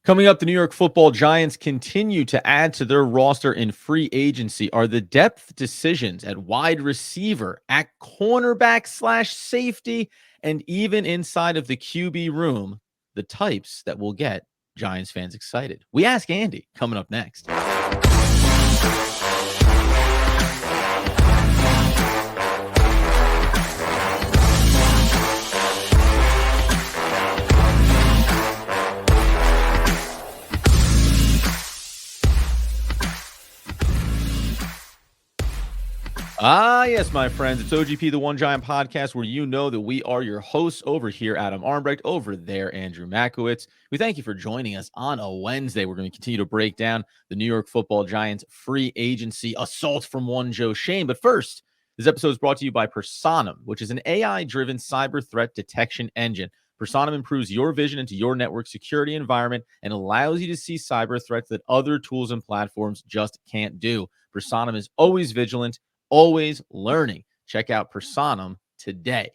Coming up, the New York Football Giants continue to add to their roster in free agency. Are the depth decisions at wide receiver, at cornerback slash safety, and even inside of the QB room, the types that will get Giants fans excited? We ask Andy coming up next. Yes, my friends. It's OGP, the One Giant Podcast, where you know that we are your hosts. Over here, Adam Armbrecht. Over there, Andrew Makowitz. We thank you for joining us on a Wednesday. We're going to continue to break down the New York Football Giants free agency assault from one Joe Schoen. But first, this episode is brought to you by Personam, which is an AI-driven cyber threat detection engine. Personam improves your vision into your network security environment and allows you to see cyber threats that other tools and platforms just can't do. Personam is always vigilant, always learning. Check out Personam today.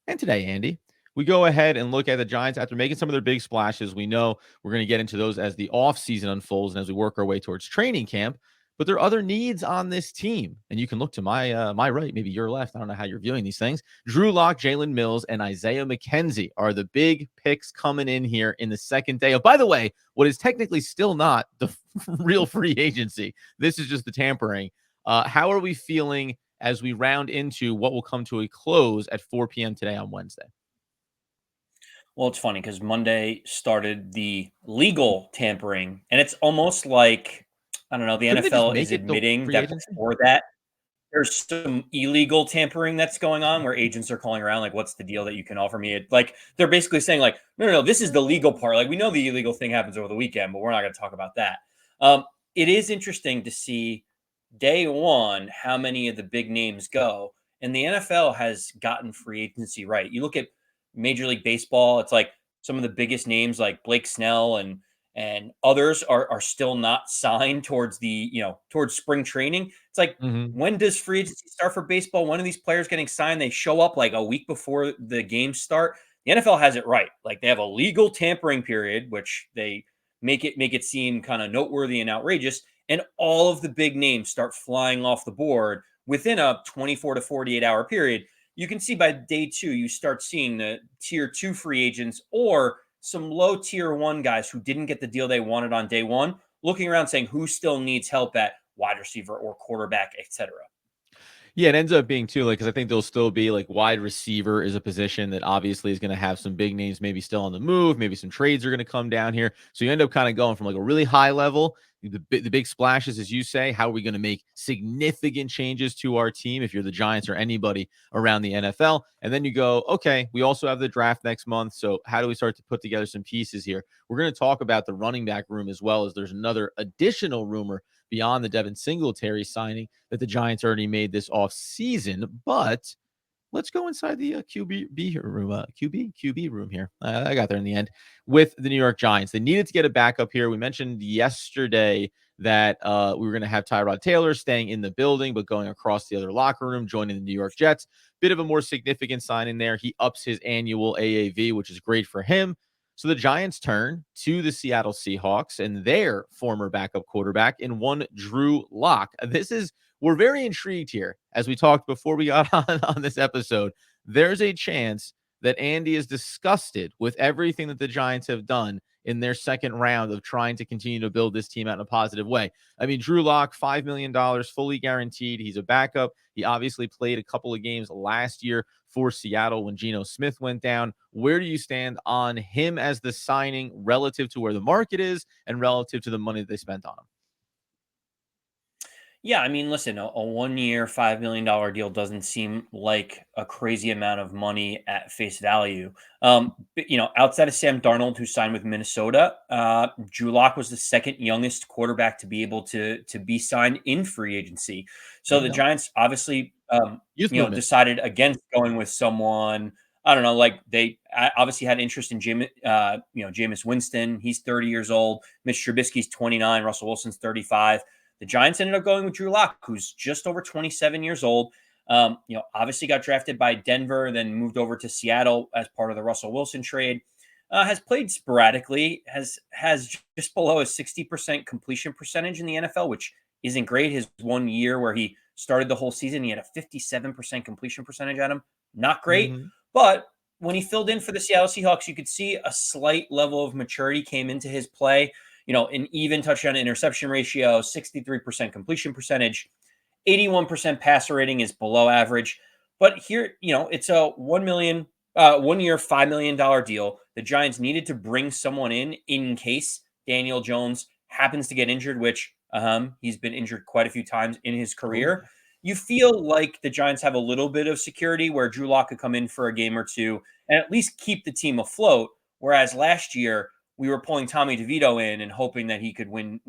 And today, Andy, we go ahead and look at the Giants after making some of their big splashes. We know we're going to get into those as the offseason unfolds and as we work our way towards training camp. But there are other needs on this team. And you can look to my right, maybe your left. I don't know how you're viewing these things. Drew Lock, Jalen Mills, and Isaiah McKenzie are the big picks coming in here in the second day of, by the way, what is technically still not the real free agency. This is just the tampering. How are we feeling as we round into what will come to a close at 4 p.m. today on Wednesday? Well, it's funny because Monday started the legal tampering, and it's almost like, I don't know, the Couldn't they just NFL make is it the admitting free that agency? before that, there's some illegal tampering that's going on where agents are calling around, like, what's the deal that you can offer me? Like, they're basically saying, like, no, this is the legal part. Like, we know the illegal thing happens over the weekend, but we're not going to talk about that. It is interesting to see day one how many of the big names go. And the NFL has gotten free agency right. You look at Major League Baseball, it's like some of the biggest names like Blake Snell and others are still not signed towards towards spring training. It's like, Mm-hmm. when does free agency start for baseball? When are these players getting signed? They show up like a week before the games start. The NFL has it right. Like, they have a legal tampering period, which they make it seem kind of noteworthy and outrageous, and all of the big names start flying off the board within a 24 to 48 hour period. You can see by day two, you start seeing the tier two free agents or some low tier one guys who didn't get the deal they wanted on day one, looking around saying who still needs help at wide receiver or quarterback, etc. Yeah, it ends up being too, like, because I think there'll still be like wide receiver is a position that obviously is going to have some big names, maybe still on the move. Maybe some trades are going to come down here. So you end up kind of going from like a really high level, the big splashes, as you say. How are we going to make significant changes to our team if you're the Giants or anybody around the NFL? And then you go, okay, we also have the draft next month. So how do we start to put together some pieces here? We're going to talk about the running back room as well, as there's another additional rumor beyond the Devin Singletary signing that the Giants already made this offseason. But let's go inside the QB room, QB room here. I got there in the end with the New York Giants. They needed to get a backup here. We mentioned yesterday that we were going to have Tyrod Taylor staying in the building, but going across the other locker room, joining the New York Jets. Bit of a more significant signing there. He ups his annual AAV, which is great for him. So the Giants turn to the Seattle Seahawks and their former backup quarterback in one Drew Lock. We're very intrigued here. As we talked before we got on this episode, there's a chance that Andy is disgusted with everything that the Giants have done in their second round of trying to continue to build this team out in a positive way. I mean, Drew Lock, $5 million, fully guaranteed. He's a backup. He obviously played a couple of games last year for Seattle when Geno Smith went down. Where do you stand on him as the signing relative to where the market is and relative to the money that they spent on him? Yeah, I mean, listen, a 1 year, $5 million deal doesn't seem like a crazy amount of money at face value. But, outside of Sam Darnold, who signed with Minnesota, Drew Lock was the second youngest quarterback to be able to be signed in free agency. There So you the go. Giants obviously, Youth movement. decided against going with someone. I don't know, like they obviously had interest in Jameis Winston. He's 30 years old. Mitch Trubisky's 29. Russell Wilson's 35. The Giants ended up going with Drew Lock, who's just over 27 years old. Obviously got drafted by Denver, then moved over to Seattle as part of the Russell Wilson trade. Has played sporadically, has just below a 60% completion percentage in the NFL, which isn't great. His 1 year where he started the whole season, he had a 57% completion percentage at him. Not great. Mhm. But when he filled in for the Seattle Seahawks, you could see a slight level of maturity came into his play. An even touchdown to interception ratio, 63% completion percentage, 81% passer rating is below average. But here, it's a 1 year, $5 million deal. The Giants needed to bring someone in case Daniel Jones happens to get injured, which he's been injured quite a few times in his Oh, career. yeah. You feel like the Giants have a little bit of security where Drew Lock could come in for a game or two and at least keep the team afloat. Whereas last year we were pulling Tommy DeVito in and hoping that he could win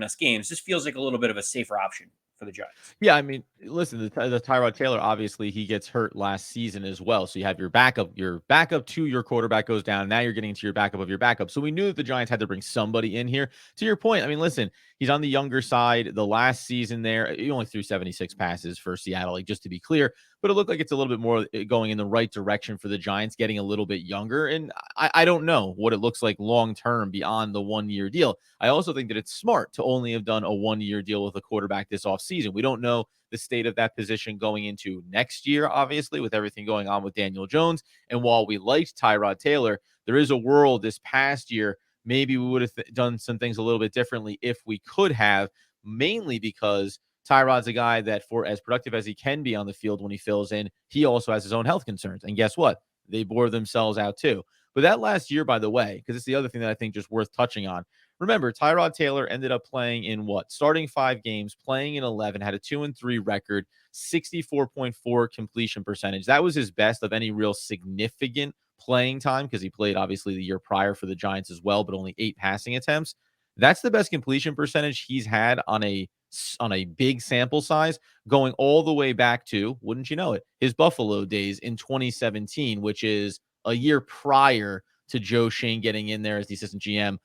us games. This feels like a little bit of a safer option for the Giants. Yeah, I mean, listen, the Tyrod Taylor, obviously he gets hurt last season as well. So you have your backup to your quarterback goes down. Now you're getting to your backup of your backup. So we knew that the Giants had to bring somebody in here. To your point, I mean, listen, he's on the younger side. The last season there, he only threw 76 passes for Seattle, like just to be clear, but it looked like it's a little bit more going in the right direction for the Giants, getting a little bit younger. And I don't know what it looks like long term beyond the 1 year deal. I also think that it's smart to only have done a 1 year deal with a quarterback this offseason. We don't know the state of that position going into next year, obviously, with everything going on with Daniel Jones. And while we liked Tyrod Taylor, there is a world this past year, maybe we would have done some things a little bit differently if we could have, mainly because Tyrod's a guy that, for as productive as he can be on the field when he fills in, he also has his own health concerns. And guess what? They bore themselves out too. But that last year, by the way, because it's the other thing that I think just worth touching on. Remember, Tyrod Taylor ended up playing in what? Starting 5 games, playing in 11, had a 2-3 record, 64.4 completion percentage. That was his best of any real significant playing time because he played obviously the year prior for the Giants as well, but only 8 passing attempts. That's the best completion percentage he's had on a big sample size, going all the way back to, wouldn't you know it, his Buffalo days in 2017, which is a year prior to Joe Schoen getting in there as the assistant GM,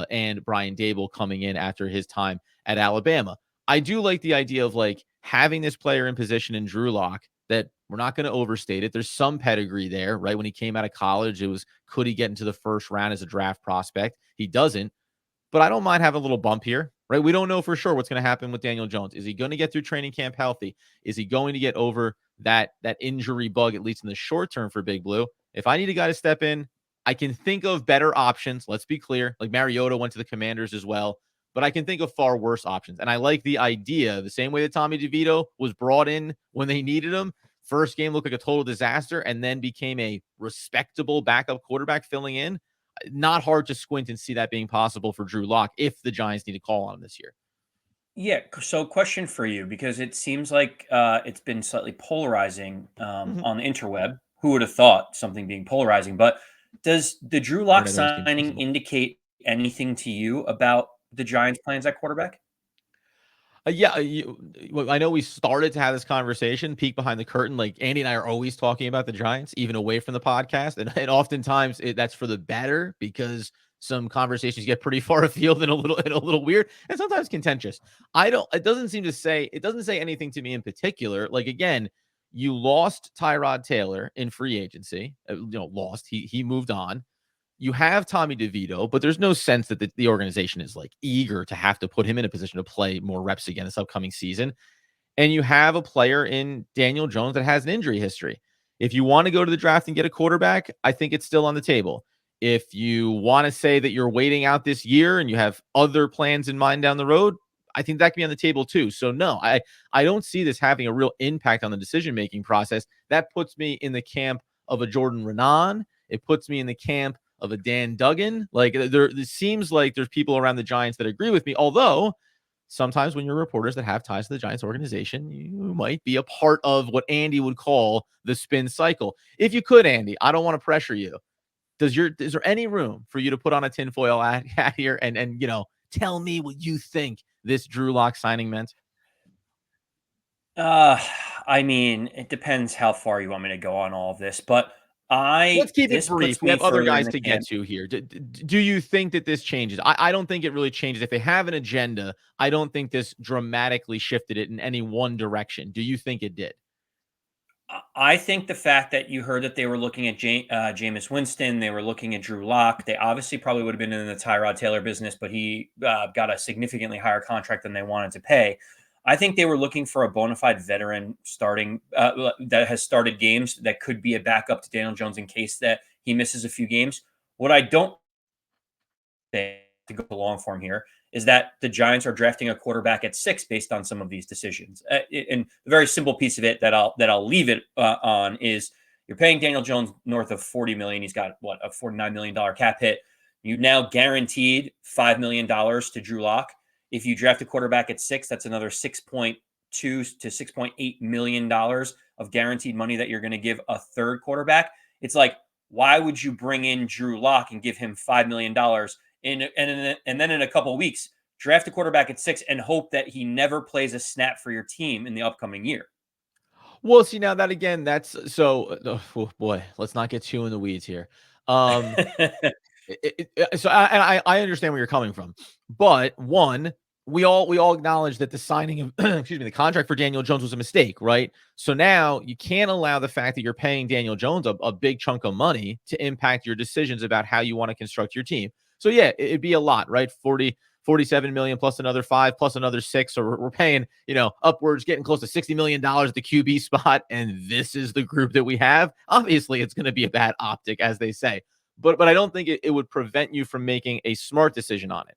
and Brian Dable coming in after his time at Alabama. I do like the idea of like having this player in position in Drew Lock that we're not going to overstate it. There's some pedigree there, right? When he came out of college, it was, could he get into the first round as a draft prospect? He doesn't, but I don't mind having a little bump here, right? We don't know for sure what's going to happen with Daniel Jones. Is he going to get through training camp healthy? Is he going to get over that injury bug, at least in the short term for Big Blue? If I need a guy to step in, I can think of better options. Let's be clear. Like Mariota went to the Commanders as well, but I can think of far worse options. And I like the idea, the same way that Tommy DeVito was brought in when they needed him. First game looked like a total disaster and then became a respectable backup quarterback filling in. Not hard to squint and see that being possible for Drew Lock if the Giants need to call on him this year. Yeah. So, question for you, because it seems like it's been slightly polarizing Mhm. on the interweb. Who would have thought something being polarizing? But does the Drew Lock Internet always seems signing possible. indicate anything to you about the Giants' plans at quarterback? Well, I know we started to have this conversation, peek behind the curtain. Like Andy and I are always talking about the Giants, even away from the podcast, and oftentimes that's for the better because some conversations get pretty far afield and a little weird, and sometimes contentious. I don't. It doesn't say anything to me in particular. Like again, you lost Tyrod Taylor in free agency. Lost. He moved on. You have Tommy DeVito, but there's no sense that the organization is like eager to have to put him in a position to play more reps again this upcoming season. And you have a player in Daniel Jones that has an injury history. If you want to go to the draft and get a quarterback, I think it's still on the table. If you want to say that you're waiting out this year and you have other plans in mind down the road, I think that can be on the table too. So no, I don't see this having a real impact on the decision making process. That puts me in the camp of a Jordan Renan. It puts me in the camp of a Dan Duggan. Like it seems like there's people around the Giants that agree with me. Although sometimes when you're reporters that have ties to the Giants organization, you might be a part of what Andy would call the spin cycle. If you could, Andy, I don't want to pressure you. Is there any room for you to put on a tinfoil hat here and tell me what you think this Drew Lock signing meant? Uh, I mean, it depends how far you want me to go on all of this, but Let's keep it this brief. puts We me have other further in guys the to get camp. to here. Do you think that this changes? I don't think it really changes. If they have an agenda, I don't think this dramatically shifted it in any one direction. Do you think it did? I think the fact that you heard that they were looking at Jameis Winston, they were looking at Drew Lock. They obviously probably would have been in the Tyrod Taylor business, but he got a significantly higher contract than they wanted to pay. I think they were looking for a bona fide veteran starting that has started games that could be a backup to Daniel Jones in case that he misses a few games. What I don't think to go along for him here is that the Giants are drafting a quarterback at 6 based on some of these decisions. And the very simple piece of it that I'll leave it on is you're paying Daniel Jones north of $40 million. He's got what, a $49 million cap hit. You now guaranteed $5 million to Drew Lock. If you draft a quarterback at 6, that's another $6.2 to $6.8 million of guaranteed money that you're going to give a third quarterback. It's like, why would you bring in Drew Lock and give him $5 million and then in a couple of weeks, draft a quarterback at 6 and hope that he never plays a snap for your team in the upcoming year? Well, see, now that again, that's so. Oh boy, let's not get too in the weeds here. Um, so I understand where you're coming from, but one, we all acknowledge that the signing of excuse me, the contract for Daniel Jones was a mistake, right? So now you can't allow the fact that you're paying Daniel Jones a big chunk of money to impact your decisions about how you want to construct your team. So yeah, it'd be a lot, right? 47 million plus another 5 plus another 6. So we're paying, upwards, getting close to $60 million at the QB spot. And this is the group that we have. Obviously, it's going to be a bad optic, as they say. But I don't think it would prevent you from making a smart decision on it.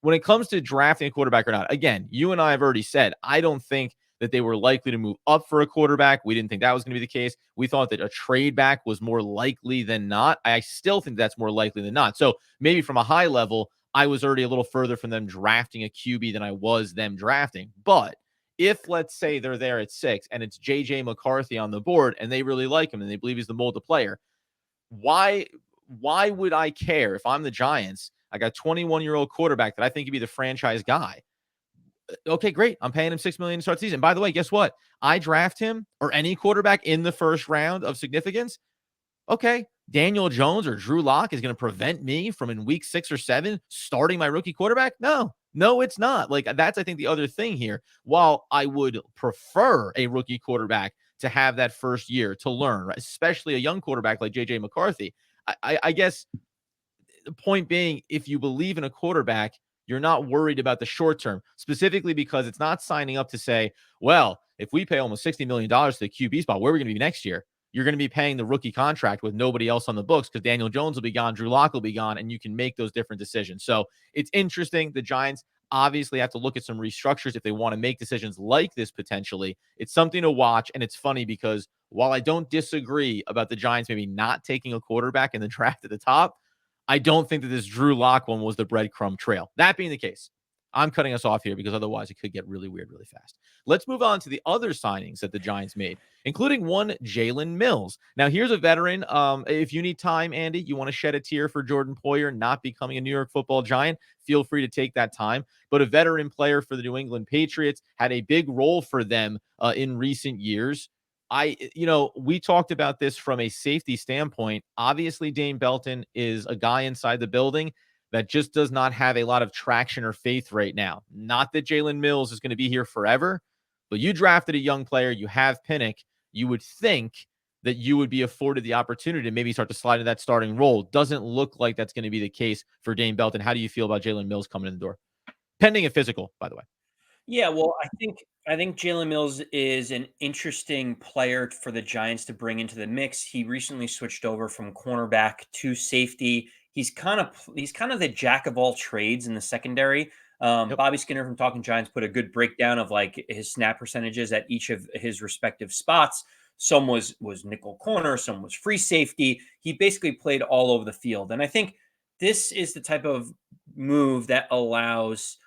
When it comes to drafting a quarterback or not, again, you and I have already said, I don't think that they were likely to move up for a quarterback. We didn't think that was going to be the case. We thought that a trade back was more likely than not. I still think that's more likely than not. So maybe from a high level, I was already a little further from them drafting a QB than I was them drafting. But if, let's say, they're there at 6 and it's JJ McCarthy on the board and they really like him and they believe he's the mold player, why would I care if I'm the Giants? I got a 21-year-old quarterback that I think could be the franchise guy. Okay, great. I'm paying him $6 million to start the season. By the way, guess what? I draft him or any quarterback in the first round of significance. Okay, Daniel Jones or Drew Lock is going to prevent me from in week 6 or 7 starting my rookie quarterback? No, it's not. Like, that's, I think, the other thing here. While I would prefer a rookie quarterback to have that first year to learn, right? Especially a young quarterback like JJ McCarthy, I guess the point being, if you believe in a quarterback, you're not worried about the short term, specifically because it's not signing up to say, well, if we pay almost $60 million to the QB spot, where are we going to be next year? You're going to be paying the rookie contract with nobody else on the books because Daniel Jones will be gone, Drew Lock will be gone, and you can make those different decisions. So it's interesting. The Giants obviously have to look at some restructures if they want to make decisions like this potentially. It's something to watch. And it's funny because while I don't disagree about the Giants maybe not taking a quarterback in the draft at the top, I don't think that this Drew Lock one was the breadcrumb trail. That being the case, I'm cutting us off here because otherwise it could get really weird really fast. Let's move on to the other signings that the Giants made, including one Jalen Mills. Now, here's a veteran. If you need time, Andy, you want to shed a tear for Jordan Poyer not becoming a New York Football Giant, feel free to take that time. But a veteran player for the New England Patriots, had a big role for them in recent years. We talked about this from a safety standpoint. Obviously, Dane Belton is a guy inside the building that just does not have a lot of traction or faith right now. Not that Jalen Mills is going to be here forever, but you drafted a young player. You have Pinnock. You would think that you would be afforded the opportunity to maybe start to slide into that starting role. Doesn't look like that's going to be the case for Dane Belton. How do you feel about Jalen Mills coming in the door? Pending a physical, by the way. Yeah, well, I think Jalen Mills is an interesting player for the Giants to bring into the mix. He recently switched over from cornerback to safety. He's kind of the jack of all trades in the secondary. Yep. Bobby Skinner from Talking Giants put a good breakdown of like his snap percentages at each of his respective spots. Some was nickel corner, some was free safety. He basically played all over the field, and I think this is the type of move that allows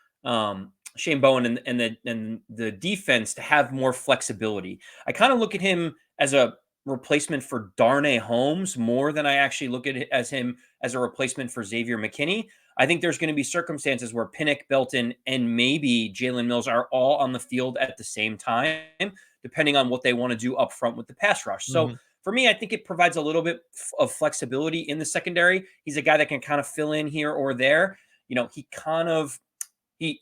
Shane Bowen and the defense to have more flexibility. I kind of look at him as a replacement for Darnay Holmes more than I actually look at it as him as a replacement for Xavier McKinney. I think there's going to be circumstances where Pinnock, Belton, and maybe Jalen Mills are all on the field at the same time, depending on what they want to do up front with the pass rush. So Mm-hmm. for me, I think it provides a little bit of flexibility in the secondary. He's a guy that can kind of fill in here or there.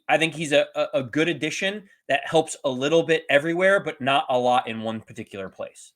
I think he's a good addition that helps a little bit everywhere, but not a lot in one particular place.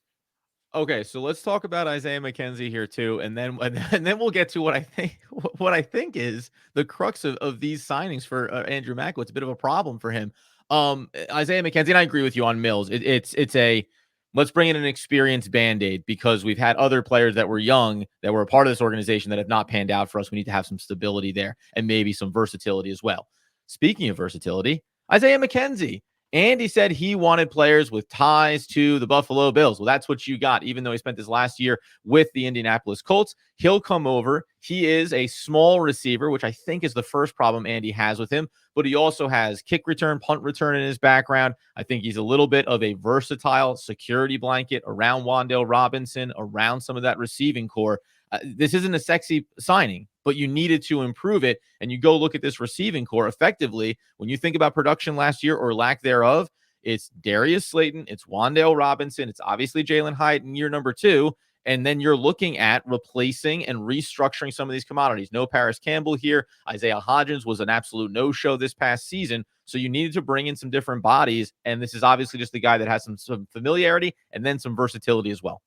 Okay, so let's talk about Isaiah McKenzie here too, and then and then we'll get to what I think what I think is the crux of these signings for Andrew Macko. It's a bit of a problem for him. Isaiah McKenzie, and I agree with you on Mills. It's a let's bring in an experienced band-aid because we've had other players that were young that were a part of this organization that have not panned out for us. We need to have some stability there and maybe some versatility as well. Speaking of versatility, Isaiah McKenzie. Andy said he wanted players with ties to the Buffalo Bills. Well, that's what you got. Even though he spent his last year with the Indianapolis Colts, he'll come over. He is a small receiver, which I think is the first problem Andy has with him, but he also has kick return, punt return in his background. I think he's a little bit of a versatile security blanket around Wan'Dale Robinson, around some of that receiving core. This isn't a sexy signing, but you needed to improve it. And you go look at this receiving core effectively. When you think about production last year or lack thereof, it's Darius Slayton, it's Wan'Dale Robinson, it's obviously Jalen Hyatt in year number 2. And then you're looking at replacing and restructuring some of these commodities. No Paris Campbell here. Isaiah Hodgins was an absolute no-show this past season. So you needed to bring in some different bodies. And this is obviously just the guy that has some familiarity and then some versatility as well.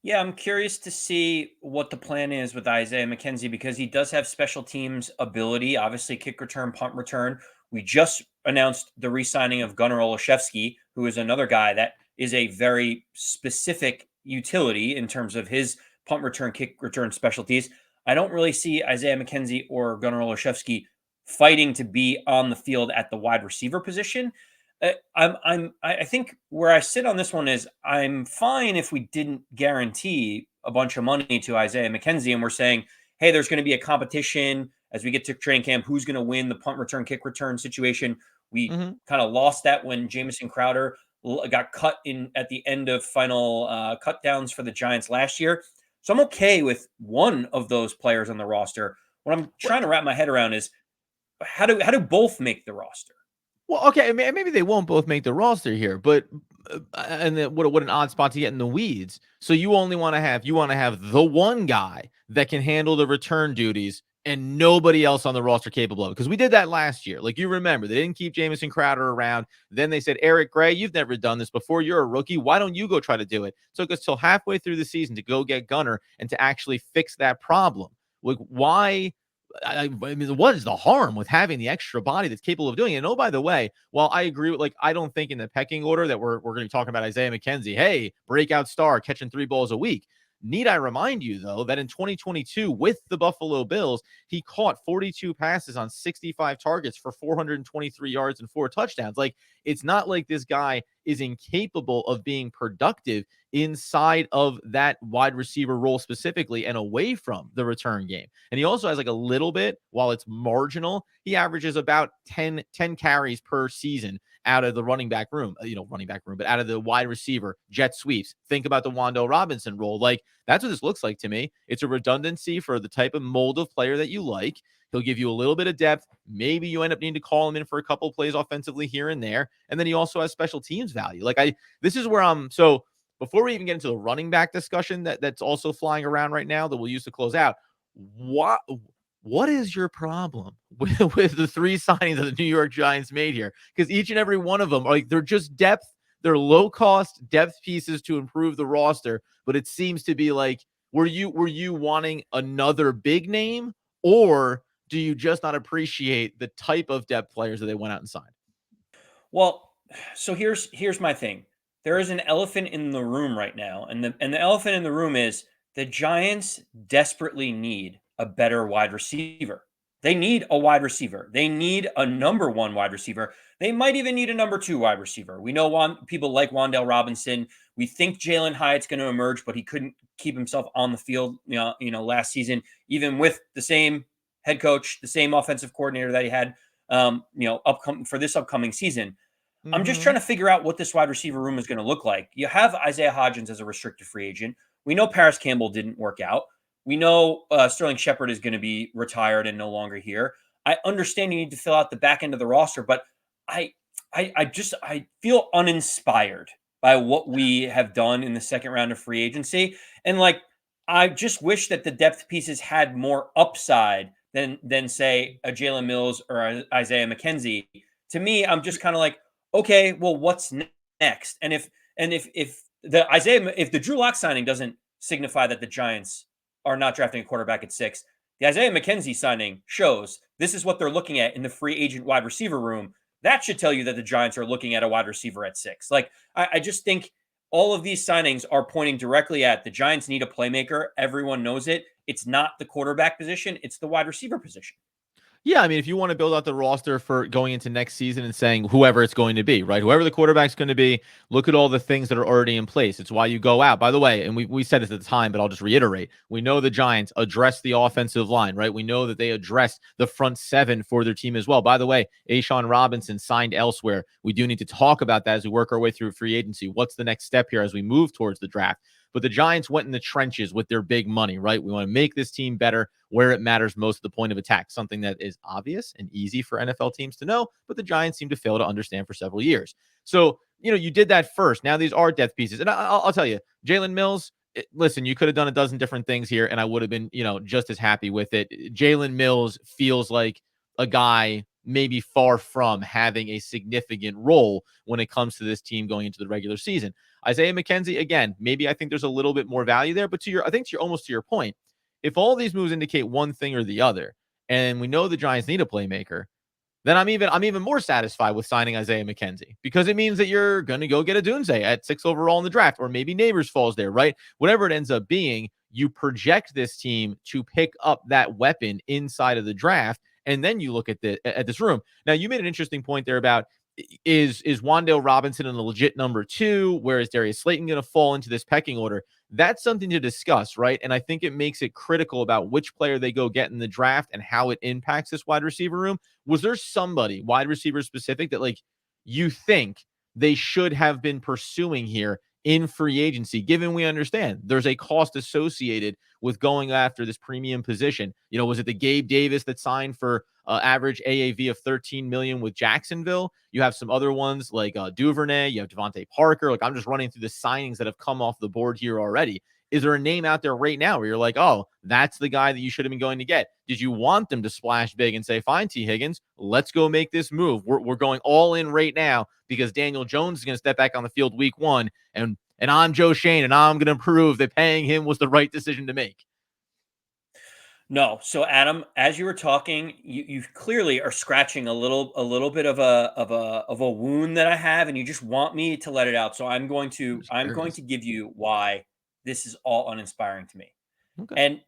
Yeah, I'm curious to see what the plan is with Isaiah McKenzie because he does have special teams ability, obviously kick return, punt return. We just announced the re-signing of Gunnar Olszewski, who is another guy that is a very specific utility in terms of his punt return, kick return specialties. I don't really see Isaiah McKenzie or Gunnar Olszewski fighting to be on the field at the wide receiver position. I think where I sit on this one is I'm fine if we didn't guarantee a bunch of money to Isaiah McKenzie and we're saying, hey, there's going to be a competition as we get to training camp. Who's going to win the punt return, kick return situation? We kind of lost that when Jamison Crowder got cut in at the end of final cut downs for the Giants last year. So I'm okay with one of those players on the roster. What I'm trying to wrap my head around is how do both make the roster? Well, okay, maybe they won't both make the roster here, but and then what an odd spot to get in the weeds. So you only want to have the one guy that can handle the return duties and nobody else on the roster capable of it. Because we did that last year. Like you remember, they didn't keep Jamison Crowder around. Then they said, Eric Gray, you've never done this before. You're a rookie. Why don't you go try to do it? So it took us till halfway through the season to go get Gunner and to actually fix that problem. Like why? I mean, what is the harm with having the extra body that's capable of doing it? And oh, by the way, while I agree with, like, I don't think in the pecking order that we're going to be talking about Isaiah McKenzie, hey, breakout star catching 3 balls a week. Need I remind you, though, that in 2022 with the Buffalo Bills, he caught 42 passes on 65 targets for 423 yards and 4 touchdowns. Like, it's not like this guy is incapable of being productive inside of that wide receiver role specifically and away from the return game. And he also has like a little bit, while it's marginal, he averages about 10 carries per season out of the running back room, but out of the wide receiver, jet sweeps. Think about the Wan'Dale Robinson role. Like that's what this looks like to me. It's a redundancy for the type of mold of player that you like. He'll give you a little bit of depth. Maybe you end up needing to call him in for a couple plays offensively here and there. And then he also has special teams value. This is where so before we even get into the running back discussion that's also flying around right now that we'll use to close out, what is your problem with the 3 signings that the New York Giants made here? Because each and every one of them, they're just depth. They're low-cost depth pieces to improve the roster. But it seems to be like, were you wanting another big name, or do you just not appreciate the type of depth players that they went out and signed? Well, so here's my thing. There is an elephant in the room right now, and the elephant in the room is the Giants desperately need a better wide receiver. They need a wide receiver. They need a number 1 wide receiver. They might even need a number 2 wide receiver. We know people like Wan'Dale Robinson. We think Jalen Hyatt's going to emerge, but he couldn't keep himself on the field, last season, even with the same head coach, the same offensive coordinator that he had, for this upcoming season. I'm just trying to figure out what this wide receiver room is going to look like. You have Isaiah Hodgins as a restricted free agent. We know Paris Campbell didn't work out. We know Sterling Shepard is going to be retired and no longer here. I understand you need to fill out the back end of the roster, but I feel uninspired by what we have done in the second round of free agency. And I just wish that the depth pieces had more upside than say a Jalen Mills or Isaiah McKenzie. To me, I'm just kind of like, okay, well, what's next? And if if the Drew Lock signing doesn't signify that the Giants are not drafting a quarterback at 6, the Isaiah McKenzie signing shows this is what they're looking at in the free agent wide receiver room. That should tell you that the Giants are looking at a wide receiver at 6. Like, I just think all of these signings are pointing directly at the Giants need a playmaker. Everyone knows it. It's not the quarterback position, it's the wide receiver position. Yeah, I mean, if you want to build out the roster for going into next season and saying whoever it's going to be, right? Whoever the quarterback's going to be, look at all the things that are already in place. It's why you go out. By the way, and we said this at the time, but I'll just reiterate. We know the Giants addressed the offensive line, right? We know that they addressed the front 7 for their team as well. By the way, A'Shawn Robinson signed elsewhere. We do need to talk about that as we work our way through free agency. What's the next step here as we move towards the draft? But the Giants went in the trenches with their big money, right? We want to make this team better where it matters most at the point of attack, something that is obvious and easy for NFL teams to know, but the Giants seem to fail to understand for several years. So, you did that first. Now these are depth pieces. And I'll tell you, Jalen Mills, listen, you could have done a dozen different things here, and I would have been, just as happy with it. Jalen Mills feels like a guy maybe far from having a significant role when it comes to this team going into the regular season. Isaiah McKenzie, again, maybe I think there's a little bit more value there, but I think almost to your point, if all these moves indicate one thing or the other, and we know the Giants need a playmaker, then I'm even more satisfied with signing Isaiah McKenzie, because it means that you're going to go get a Dunze at 6 overall in the draft, or maybe Neighbors falls there, right? Whatever it ends up being, you project this team to pick up that weapon inside of the draft, and then you look at this room. Now, you made an interesting point there about is Wan'Dale Robinson a legit number 2? Where is Darius Slayton going to fall into this pecking order? That's something to discuss, right? And I think it makes it critical about which player they go get in the draft and how it impacts this wide receiver room. Was there somebody, wide receiver specific, that you think they should have been pursuing here in free agency, given we understand there's a cost associated with going after this premium position? Was it the Gabe Davis that signed for average AAV of $13 million with Jacksonville? You have some other ones like Duvernay, you have Devontae Parker. I'm just running through the signings that have come off the board here already. Is there a name out there right now where you're like, oh, that's the guy that you should have been going to get? Did you want them to splash big and say, fine, T. Higgins, let's go make this move? We're going all in right now because Daniel Jones is going to step back on the field week 1, and I'm Joe Schoen, and I'm going to prove that paying him was the right decision to make. No. So Adam, as you were talking, you clearly are scratching a little bit of a wound that I have, and you just want me to let it out. So I'm going to give you why this is all uninspiring to me. Okay. And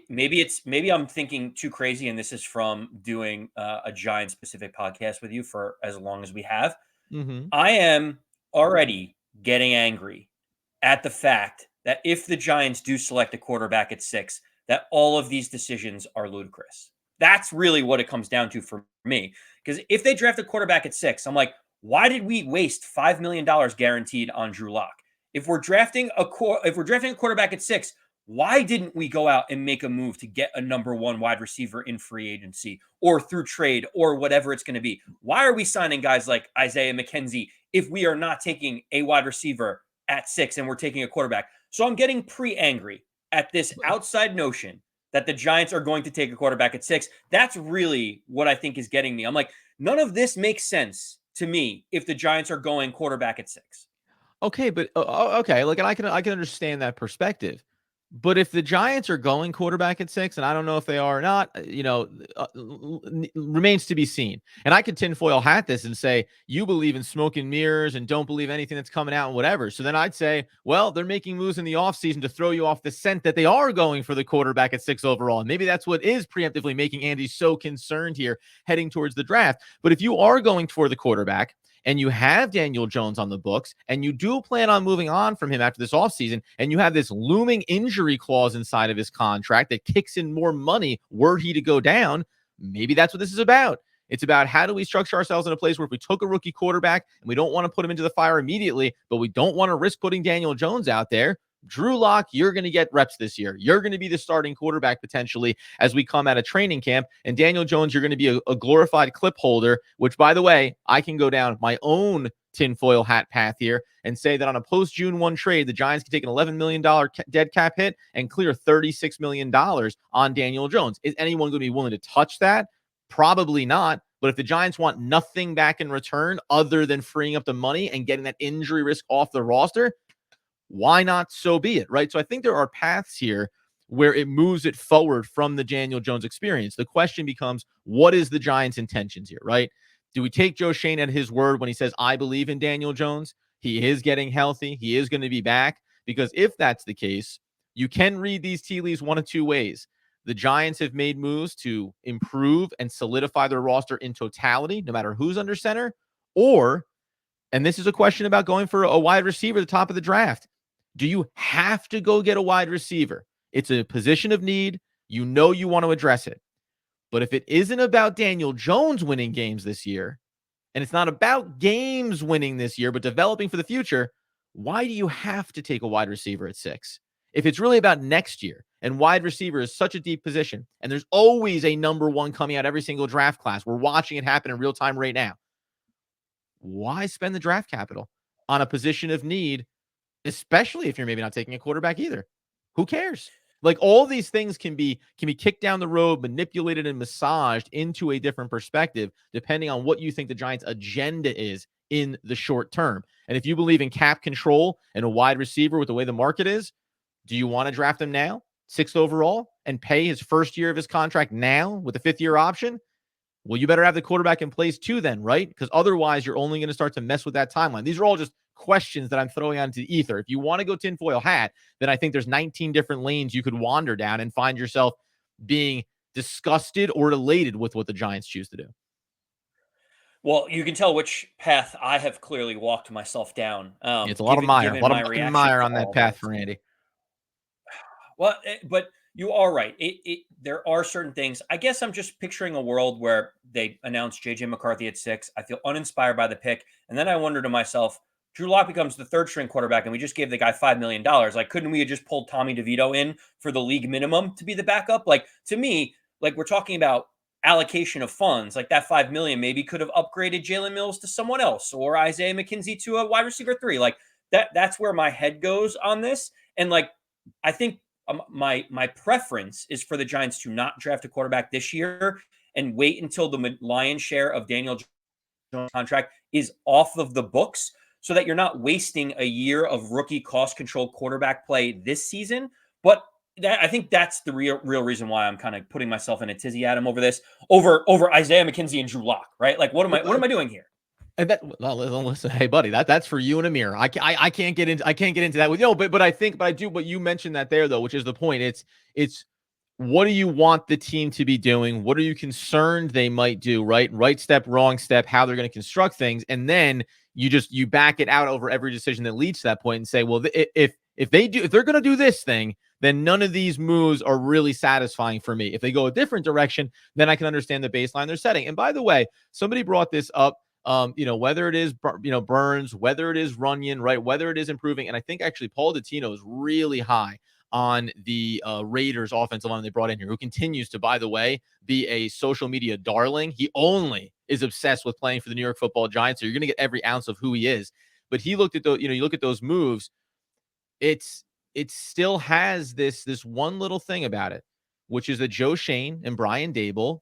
maybe I'm thinking too crazy, and this is from doing a Giant specific podcast with you for as long as we have. Mm-hmm. I am already getting angry at the fact that if the Giants do select a quarterback at 6, that all of these decisions are ludicrous. That's really what it comes down to for me. Because if they draft a quarterback at 6, I'm like, why did we waste $5 million guaranteed on Drew Lock? If we're drafting a quarterback at 6, why didn't we go out and make a move to get a number 1 wide receiver in free agency or through trade or whatever it's going to be? Why are we signing guys like Isaiah McKenzie if we are not taking a wide receiver at 6 and we're taking a quarterback? So I'm getting pre-angry at this outside notion that the Giants are going to take a quarterback at 6. That's really what I think is getting me. I'm like, none of this makes sense to me if the Giants are going quarterback at 6. Okay, but okay, and I can understand that perspective. But if the Giants are going quarterback at 6, and I don't know if they are or not, remains to be seen. And I could tinfoil hat this and say, you believe in smoke and mirrors and don't believe anything that's coming out and whatever. So then I'd say, well, they're making moves in the offseason to throw you off the scent that they are going for the quarterback at 6 overall. And maybe that's what is preemptively making Andy so concerned here heading towards the draft. But if you are going for the quarterback, and you have Daniel Jones on the books, and you do plan on moving on from him after this offseason, and you have this looming injury clause inside of his contract that kicks in more money were he to go down, maybe that's what this is about. It's about how do we structure ourselves in a place where if we took a rookie quarterback and we don't want to put him into the fire immediately, but we don't want to risk putting Daniel Jones out there, Drew Lock, you're going to get reps this year. You're going to be the starting quarterback potentially as we come out of training camp. And Daniel Jones, you're going to be a glorified clip holder, which, by the way, I can go down my own tinfoil hat path here and say that on a post-June 1 trade, the Giants can take an $11 million dead cap hit and clear $36 million on Daniel Jones. Is anyone going to be willing to touch that? Probably not. But if the Giants want nothing back in return other than freeing up the money and getting that injury risk off the roster, why not? So be it, right? So I think there are paths here where it moves it forward from the Daniel Jones experience. The question becomes, what is the Giants' intentions here, right? Do we take Joe Schoen at his word when he says, I believe in Daniel Jones? He is getting healthy. He is going to be back. Because if that's the case, you can read these tea leaves one of two ways. The Giants have made moves to improve and solidify their roster in totality, no matter who's under center. Or, and this is a question about going for a wide receiver at the top of the draft, do you have to go get a wide receiver? It's a position of need. You know you want to address it. But if it isn't about Daniel Jones winning games this year, and it's not about games winning this year, but developing for the future, why do you have to take a wide receiver at 6? If it's really about next year, and wide receiver is such a deep position, and there's always a number one coming out every single draft class, we're watching it happen in real time right now. Why spend the draft capital on a position of need, especially if you're maybe not taking a quarterback either? Who cares? Like, all these things can be kicked down the road, manipulated and massaged into a different perspective, depending on what you think the Giants' agenda is in the short term. And if you believe in cap control and a wide receiver with the way the market is, do you want to draft him now, 6th overall, and pay his first year of his contract now with a 5th-year option? Well, you better have the quarterback in place too then, right? Because otherwise you're only going to start to mess with that timeline. These are all just questions that I'm throwing out into the ether. If you want to go tinfoil hat, then I think there's 19 different lanes you could wander down and find yourself being disgusted or elated with what the Giants choose to do. Well, you can tell which path I have clearly walked myself down. It's a lot of mire, a lot of reaction mire to on that all path this. for Andy. Well, but you are right. There are certain things. I guess I'm just picturing a world where they announced JJ McCarthy at 6. I feel uninspired by the pick, and then I wonder to myself, Drew Lock becomes the 3rd-string quarterback, and we just gave the guy $5 million. Like, couldn't we have just pulled Tommy DeVito in for the league minimum to be the backup? Like, to me, like, we're talking about allocation of funds. Like, that $5 million maybe could have upgraded Jalen Mills to someone else, or Isaiah McKenzie to a wide receiver 3. Like, that's where my head goes on this. And like, I think my preference is for the Giants to not draft a quarterback this year and wait until the lion's share of Daniel Jones' contract is off of the books, so that you're not wasting a year of rookie cost control quarterback play this season. But I think that's the real reason why I'm kind of putting myself in a tizzy, Adam, over this, over Isaiah McKenzie and Drew Lock, right? Like, what am I doing here? And that, well, listen, hey buddy, that's for you and Amir. I can't get into that with but I do. But you mentioned that there though, which is the point. It's what do you want the team to be doing? What are you concerned they might do? Right step, wrong step, how they're going to construct things, and then you back it out over every decision that leads to that point and say, well, if they're going to do this thing, then none of these moves are really satisfying for me. If they go a different direction, then I can understand the baseline they're setting. And by the way, somebody brought this up. Whether it is, Burns, whether it is Runyon, right, whether it is improving. And I think actually Paul Dottino is really high on the Raiders offensive line they brought in here, who continues to, by the way, be a social media darling. He only is obsessed with playing for the New York Football Giants. So you're going to get every ounce of who he is. But he looked at those, you look at those moves, it still has this one little thing about it, which is that Joe Schoen and Brian Daboll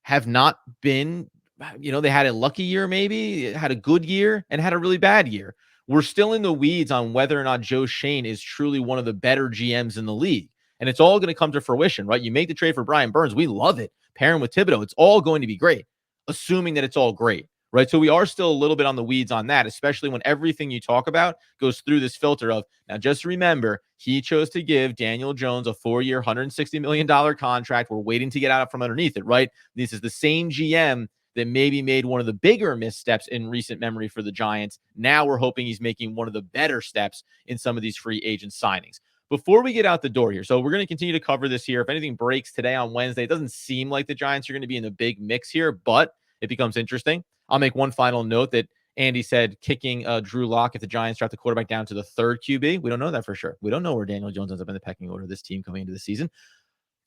have not been, they had a lucky year, maybe had a good year and had a really bad year. We're still in the weeds on whether or not Joe Schoen is truly one of the better GMs in the league. And it's all going to come to fruition, right? You make the trade for Brian Burns. We love it. Pairing with Thibodeau, it's all going to be great, assuming that it's all great, right? So we are still a little bit on the weeds on that, especially when everything you talk about goes through this filter of, now just remember, he chose to give Daniel Jones a 4-year, $160 million contract. We're waiting to get out from underneath it, right? This is the same GM that maybe made one of the bigger missteps in recent memory for the Giants. Now we're hoping he's making one of the better steps in some of these free agent signings. Before we get out the door here, so we're going to continue to cover this here. If anything breaks today on Wednesday, it doesn't seem like the Giants are going to be in the big mix here, but it becomes interesting. I'll make one final note that Andy said kicking Drew Lock if the Giants draft the quarterback down to the 3rd QB. We don't know that for sure. We don't know where Daniel Jones ends up in the pecking order of this team coming into the season.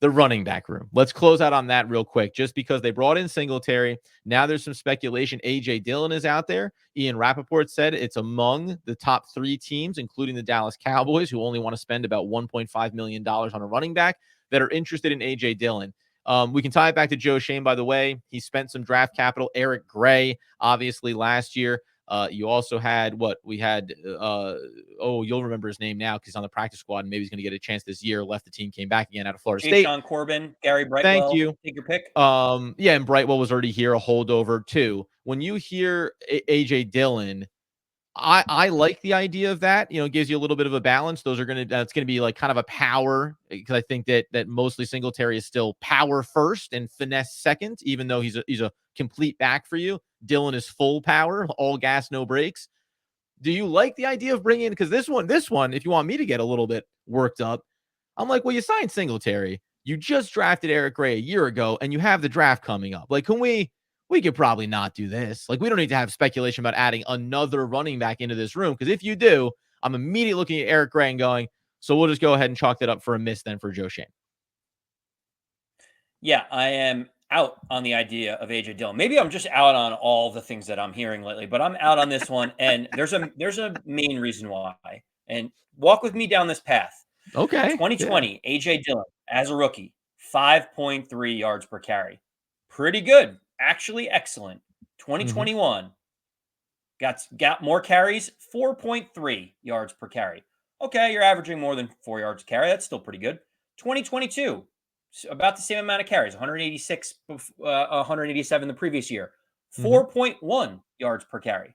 The running back room. Let's close out on that real quick. Just because they brought in Singletary, now there's some speculation. A.J. Dillon is out there. Ian Rappaport said it's among the top 3 teams, including the Dallas Cowboys, who only want to spend about $1.5 million on a running back, that are interested in A.J. Dillon. We can tie it back to Joe Schoen, by the way. He spent some draft capital. Eric Gray, obviously, last year. You also had you'll remember his name now because he's on the practice squad and maybe he's going to get a chance this year. Left the team, came back again out of Florida State. Sean Corbin, Gary Thank Brightwell, you. take your pick. Yeah, and Brightwell was already here, a holdover too. When you hear AJ Dillon, I like the idea of that. You know, it gives you a little bit of a balance. That's gonna be like kind of a power, because I think that mostly Singletary is still power first and finesse second, even though he's a complete back for you. Dillon is full power, all gas, no brakes. Do you like the idea of bringing? Because this one, if you want me to get a little bit worked up, I'm like, well, you signed Singletary. You just drafted Eric Gray a year ago, and you have the draft coming up. Like, we could probably not do this. Like, we don't need to have speculation about adding another running back into this room, because if you do, I'm immediately looking at Eric Gray and going, so we'll just go ahead and chalk that up for a miss then for Joe Schoen. Yeah, I am out on the idea of AJ Dillon. Maybe I'm just out on all the things that I'm hearing lately, but I'm out on this one, and there's a main reason why. And walk with me down this path. Okay. 2020, yeah. AJ Dillon as a rookie, 5.3 yards per carry. Pretty good. Actually excellent. 2021 got more carries, 4.3 yards per carry. Okay, you're averaging more than 4 yards a carry. That's still pretty good. 2022, about the same amount of carries, 186, 187 the previous year, 4.1 yards per carry.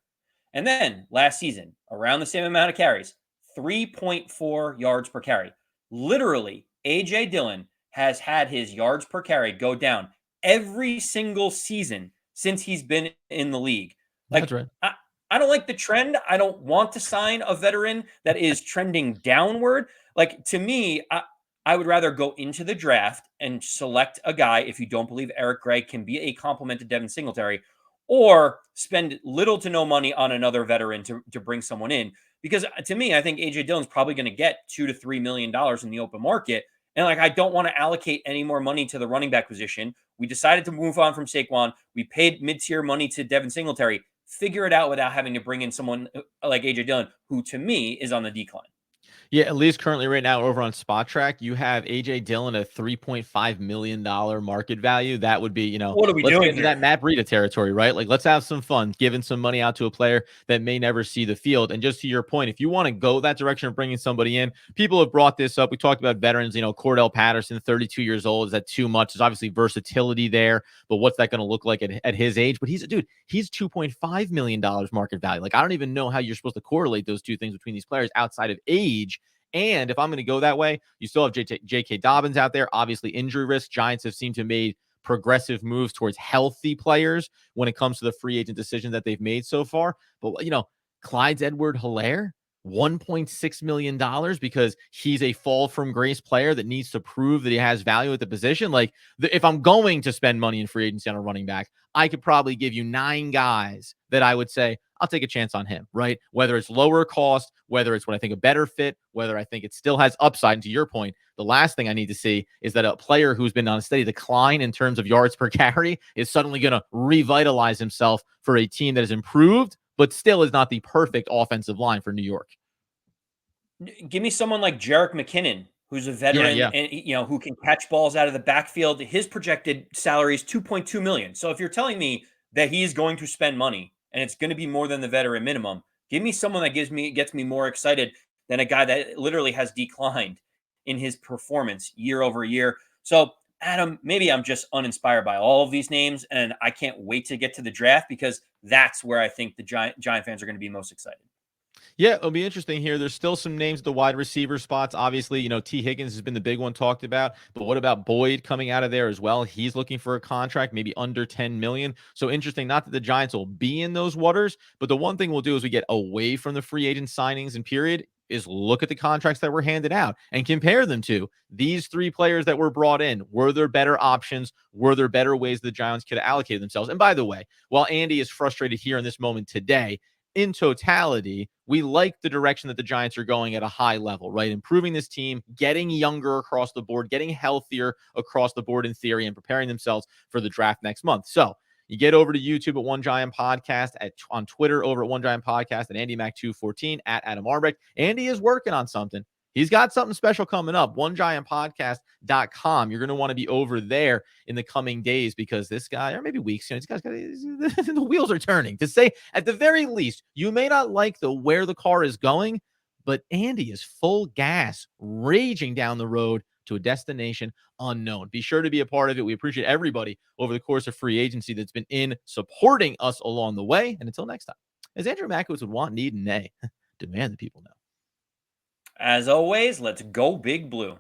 And then last season, around the same amount of carries, 3.4 yards per carry. Literally, AJ Dillon has had his yards per carry go down every single season since he's been in the league. Like, that's right. I don't like the trend. I don't want to sign a veteran that is trending downward. Like, to me, I would rather go into the draft and select a guy, if you don't believe Eric Gray can be a complement to Devin Singletary, or spend little to no money on another veteran to bring someone in. Because to me, I think AJ Dillon's probably going to get $2 to $3 million in the open market. And like, I don't want to allocate any more money to the running back position. We decided to move on from Saquon. We paid mid-tier money to Devin Singletary. Figure it out without having to bring in someone like AJ Dillon, who to me is on the decline. Yeah, at least currently right now over on SpotTrack, you have AJ Dillon at $3.5 million market value. That would be, what are we let's doing get into here? that Matt Breida territory, right? Like, let's have some fun, giving some money out to a player that may never see the field. And just to your point, if you want to go that direction of bringing somebody in, people have brought this up. We talked about veterans, Cordell Patterson, 32 years old. Is that too much? There's obviously versatility there, but what's that going to look like at his age? But he's $2.5 million market value. Like, I don't even know how you're supposed to correlate those two things between these players outside of age. And if I'm going to go that way, you still have J.K. Dobbins out there. Obviously, injury risk. Giants have seemed to have made progressive moves towards healthy players when it comes to the free agent decisions that they've made so far. But, Clyde Edwards-Helaire, $1.6 million because he's a fall from grace player that needs to prove that he has value at the position. Like, if I'm going to spend money in free agency on a running back, I could probably give you 9 guys that I would say, I'll take a chance on him, right? Whether it's lower cost, whether it's what I think a better fit, whether I think it still has upside. And to your point, the last thing I need to see is that a player who's been on a steady decline in terms of yards per carry is suddenly going to revitalize himself for a team that has improved, but still is not the perfect offensive line for New York. Give me someone like Jerick McKinnon, who's a veteran and who can catch balls out of the backfield. His projected salary is $2.2 million. So if you're telling me that he's going to spend money and it's going to be more than the veteran minimum, give me someone that gets me more excited than a guy that literally has declined in his performance year over year. So, Adam, maybe I'm just uninspired by all of these names, and I can't wait to get to the draft because that's where I think the Giant fans are going to be most excited. Yeah, it'll be interesting here. There's still some names at the wide receiver spots. Obviously, T. Higgins has been the big one talked about. But what about Boyd coming out of there as well? He's looking for a contract, maybe under $10 million. So interesting, not that the Giants will be in those waters, but the one thing we'll do as we get away from the free agent signings and period is look at the contracts that were handed out and compare them to these 3 players that were brought in. Were there better options? Were there better ways the Giants could have allocated themselves? And by the way, while Andy is frustrated here in this moment today, in totality, we like the direction that the Giants are going at a high level, right? Improving this team, getting younger across the board, getting healthier across the board in theory, and preparing themselves for the draft next month. So you get over to YouTube at One Giant Podcast, on Twitter over at One Giant Podcast, at AndyMac214, at Adam Arbrecht. Andy is working on something. he's got something special coming up. OneGiantPodcast.com. You're going to want to be over there in the coming days because this guy, or maybe weeks, this guy's got the wheels are turning. To say, at the very least, you may not like where the car is going, but Andy is full gas, raging down the road to a destination unknown. Be sure to be a part of it. We appreciate everybody over the course of free agency that's been in supporting us along the way. And until next time, as Andrew Makowitz would want, need, and nay, demand that people know. As always, let's go Big Blue.